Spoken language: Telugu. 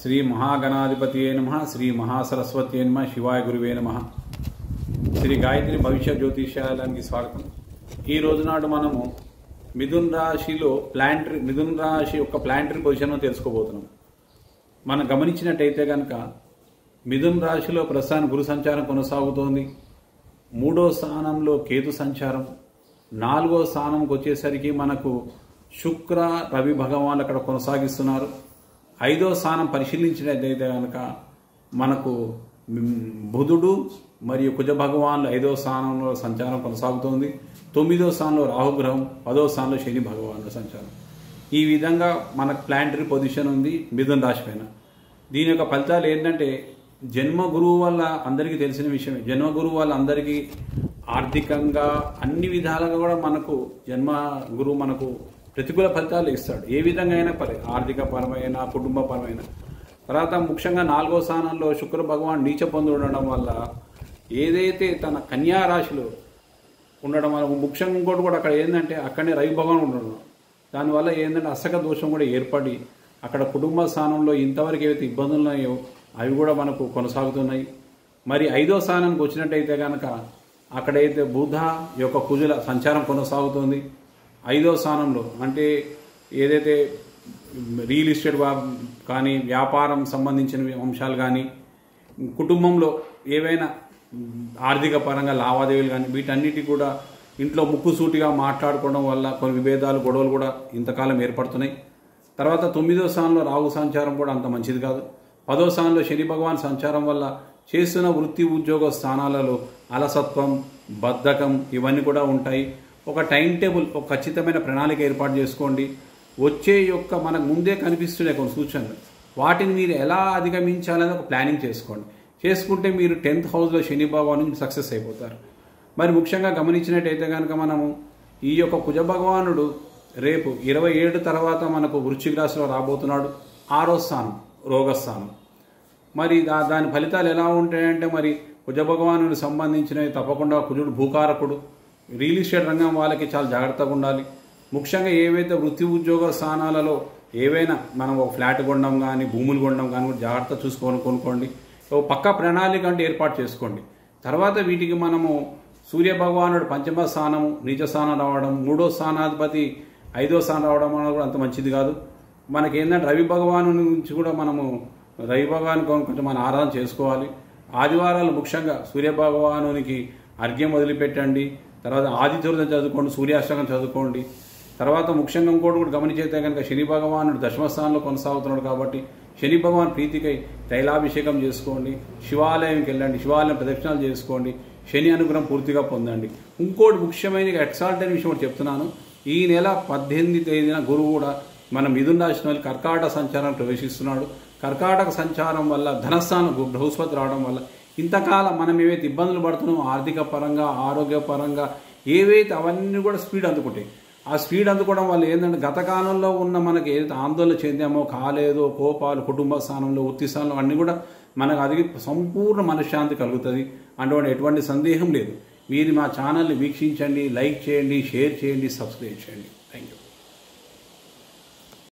శ్రీ మహాగణాధిపతియే నమః, శ్రీ మహాసరస్వతియే నమః, శివాయ గురువే నమః. శ్రీ గాయత్రి భవిష్య జ్యోతిష్యాలయానికి స్వాగతం. ఈ రోజు నాడు మనము మిథున్ రాశిలో మిథున్ రాశి యొక్క ప్లానటరీ పొజిషన్ తెలుసుకోబోతున్నాం. మనం గమనించినట్టయితే కనుక మిథున్ రాశిలో ప్రస్తుతానికి గురు సంచారం కొనసాగుతోంది. 3వ స్థానంలో కేతు సంచారం, 4వ స్థానంకి వచ్చేసరికి మనకు శుక్ర రవి భగవాన్లు అక్కడ కొనసాగిస్తున్నారు. 5వ స్థానం పరిశీలించినట్లయితే కనుక మనకు బుధుడు మరియు కుజ భగవాన్లు 5వ స్థానంలో సంచారం కొనసాగుతోంది. 9వ స్థానంలో రాహుగ్రహం, 10వ స్థానంలో శని భగవాన్ల సంచారం. ఈ విధంగా మనకు ప్లానటరీ పొజిషన్ ఉంది మిథున రాశి పైన. దీని యొక్క ఫలితాలు ఏంటంటే, జన్మ గురువు వల్ల అందరికీ తెలిసిన విషయమే. జన్మ గురువు వల్ల అందరికీ ఆర్థికంగా అన్ని విధాలుగా కూడా మనకు జన్మ గురువు మనకు ప్రతికూల ఫలితాలు ఇస్తాడు. ఏ విధంగా అయినా ఆర్థిక పరమైన, కుటుంబపరమైన. తర్వాత ముఖ్యంగా 4వ స్థానంలో శుక్ర భగవాన్ నీచ పొంది ఉండడం వల్ల ఏదైతే తన కన్యా రాశిలో ఉండడం వల్ల ముఖ్యంగా ఇంకోటి కూడా అక్కడ ఏంటంటే అక్కడనే రవి భగవాన్ ఉండడం, దానివల్ల ఏంటంటే అసక దోషం కూడా ఏర్పడి అక్కడ కుటుంబ స్థానంలో ఇంతవరకు ఏవైతే ఇబ్బందులు ఉన్నాయో అవి కూడా మనకు కొనసాగుతున్నాయి. మరి 5వ స్థానానికి వచ్చినట్టయితే కనుక అక్కడైతే బుధ యొక్క కుజుల సంచారం కొనసాగుతుంది. 5వ స్థానంలో అంటే ఏదైతే రియల్ ఎస్టేట్ కానీ, వ్యాపారం సంబంధించిన అంశాలు కానీ, కుటుంబంలో ఏవైనా ఆర్థిక పరంగా లావాదేవీలు కానీ, వీటన్నిటి కూడా ఇంట్లో ముక్కుసూటిగా మాట్లాడుకోవడం వల్ల కొన్ని విభేదాలు, గొడవలు కూడా ఇంతకాలం ఏర్పడుతున్నాయి. తర్వాత 9వ స్థానంలో రాహు సంచారం కూడా అంత మంచిది కాదు. 10వ స్థానంలో శని భగవాన్ సంచారం వల్ల చేస్తున్న వృత్తి ఉద్యోగ స్థానాలలో అలసత్వం, బద్ధకం ఇవన్నీ కూడా ఉంటాయి. ఒక టైం టేబుల్, ఒక ఖచ్చితమైన ప్రణాళిక ఏర్పాటు చేసుకోండి. వచ్చే యొక్క మనకు ముందే కనిపిస్తున్నాయి కొన్ని సూచనలు, వాటిని మీరు ఎలా అధిగమించాలని ఒక ప్లానింగ్ చేసుకోండి. చేసుకుంటే మీరు 10th హౌస్లో శని భగవాన్ సక్సెస్ అయిపోతారు. మరి ముఖ్యంగా గమనించినట్టయితే కనుక మనము ఈ యొక్క కుజ భగవానుడు రేపు 27 తర్వాత మనకు వృశ్చిక రాశిలో రాబోతున్నాడు. 6వ స్థానం రోగస్థానం. మరి దాని ఫలితాలు ఎలా ఉంటాయంటే, మరి కుజ భగవానుడికి సంబంధించినవి తప్పకుండా కుజుడు భూకారకుడు. రియల్ ఎస్టేట్ రంగం వాళ్ళకి చాలా జాగ్రత్తగా ఉండాలి. ముఖ్యంగా ఏవైతే వృత్తి ఉద్యోగ స్థానాలలో ఏవైనా మనం ఒక ఫ్లాట్ కొనడం కానీ, భూములు కొనడం కానీ కూడా జాగ్రత్త చూసుకొని కొనుక్కోండి. ఒక పక్క ప్రణాళిక అంటే ఏర్పాటు చేసుకోండి. తర్వాత వీటికి మనము సూర్య భగవానుడు 5వ స్థానము నీచ స్థానం రావడం, 3వ స్థానాధిపతి 5వ స్థానం రావడం అనేది కూడా అంత మంచిది కాదు. మనకి ఏంటంటే రవి భగవాను నుంచి కూడా మనము రవి భగవాన్ కొంచెం మనం ఆరాధన చేసుకోవాలి. ఆదివారాలు ముఖ్యంగా సూర్య భగవానునికి అర్ఘ్యం వదిలిపెట్టండి. తర్వాత ఆదిత్యుడిని చదువుకోండి, సూర్యాష్టకం చదువుకోండి. తర్వాత ముఖ్యంగా ఇంకోటి కూడా గమనించైతే కనుక శని భగవానుడు 10వ స్థానంలో కొనసాగుతున్నాడు కాబట్టి శని భగవాన్ ప్రీతికై తైలాభిషేకం చేసుకోండి, శివాలయంకి వెళ్ళండి, శివాలయం ప్రదక్షిణాలు చేసుకోండి, శని అనుగ్రహం పూర్తిగా పొందండి. ఇంకోటి ముఖ్యమైన ఎక్సాల్టైన విషయం ఒకటి చెప్తున్నాను. ఈ నెల 18వ తేదీన గురువు కూడా మన మిథున రాశి కర్కాటక సంచారం ప్రవేశిస్తున్నాడు. కర్కాటక సంచారం వల్ల ధనస్థానం బృహస్పతి రావడం వల్ల ఇంతకాలం మనం ఏవైతే ఇబ్బందులు పడుతున్నామో ఆర్థిక పరంగా, ఆరోగ్యపరంగా ఏవైతే అవన్నీ కూడా స్పీడ్ అందుకుంటాయి. ఆ స్పీడ్ అందుకోవడం వల్ల ఏంటంటే గత కాలంలో ఉన్న మనకి ఏదైతే ఆందోళన చెందామో, కాలేదో, కోపాలు, కుటుంబ స్థానంలో, వృత్తి స్థానంలో అన్నీ కూడా మనకు అది సంపూర్ణ మనశ్శాంతి కలుగుతుంది. అటువంటి ఎటువంటి సందేహం లేదు. మీరు మా ఛానల్ని వీక్షించండి, లైక్ చేయండి, షేర్ చేయండి, సబ్స్క్రైబ్ చేయండి.